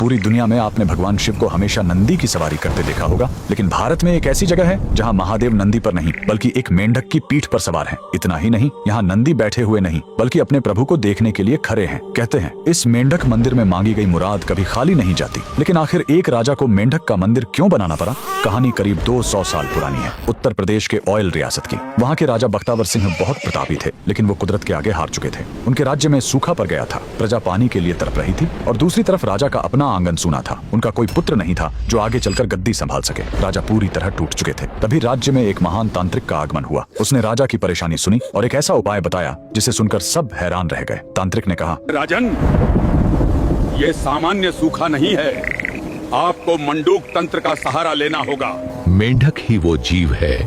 पूरी दुनिया में आपने भगवान शिव को हमेशा नंदी की सवारी करते देखा होगा, लेकिन भारत में एक ऐसी जगह है जहां महादेव नंदी पर नहीं बल्कि एक मेंढक की पीठ पर सवार हैं। इतना ही नहीं, यहाँ नंदी बैठे हुए नहीं बल्कि अपने प्रभु को देखने के लिए खड़े हैं। कहते हैं इस मेंढक मंदिर में मांगी गई मुराद कभी खाली नहीं जाती। लेकिन आखिर एक राजा को मेंढक का मंदिर क्यों बनाना पड़ा? कहानी करीब 200 साल पुरानी है, उत्तर प्रदेश के ऑयल रियासत की। वहाँ के राजा बख्तावर सिंह बहुत प्रतापी थे, लेकिन वो कुदरत के आगे हार चुके थे। उनके राज्य में सूखा पड़ गया था, प्रजा पानी के लिए तड़प रही थी और दूसरी तरफ राजा का अपना आंगन सूना था। उनका कोई पुत्र नहीं था जो आगे चलकर गद्दी संभाल सके। राजा पूरी तरह टूट चुके थे। तभी राज्य में एक महान तांत्रिक का आगमन हुआ। उसने राजा की परेशानी सुनी और एक ऐसा उपाय बताया जिसे सुनकर सब हैरान रह गए। तांत्रिक ने कहा, राजन, ये सामान्य सूखा नहीं है, आपको मंडूक तंत्र का सहारा लेना होगा। मेंढक ही वो जीव है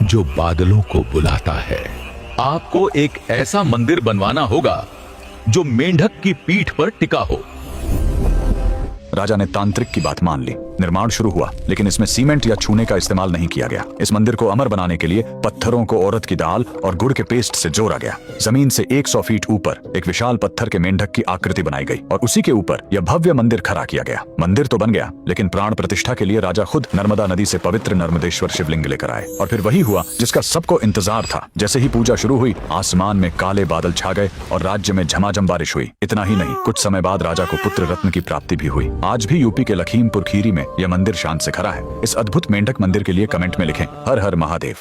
जो बादलों को बुलाता है। आपको एक ऐसा मंदिर बनवाना होगा जो मेंढक की पीठ पर टिका हो। राजा ने तांत्रिक की बात मान ली। निर्माण शुरू हुआ, लेकिन इसमें सीमेंट या चूने का इस्तेमाल नहीं किया गया। इस मंदिर को अमर बनाने के लिए पत्थरों को औरत की दाल और गुड़ के पेस्ट से जोड़ा गया। जमीन से 100 फीट ऊपर एक विशाल पत्थर के मेंढक की आकृति बनाई गई और उसी के ऊपर यह भव्य मंदिर खड़ा किया गया। मंदिर तो बन गया, लेकिन प्राण प्रतिष्ठा के लिए राजा खुद नर्मदा नदी से पवित्र नर्मदेश्वर शिवलिंग लेकर आए। और फिर वही हुआ जिसका सबको इंतजार था। जैसे ही पूजा शुरू हुई, आसमान में काले बादल छा गए और राज्य में झमाझम बारिश हुई। इतना ही नहीं, कुछ समय बाद राजा को पुत्र रत्न की प्राप्ति भी हुई। आज भी यूपी के लखीमपुर खीरी में यह मंदिर शान से खड़ा है। इस अद्भुत मेंढक मंदिर के लिए कमेंट में लिखें, हर हर महादेव।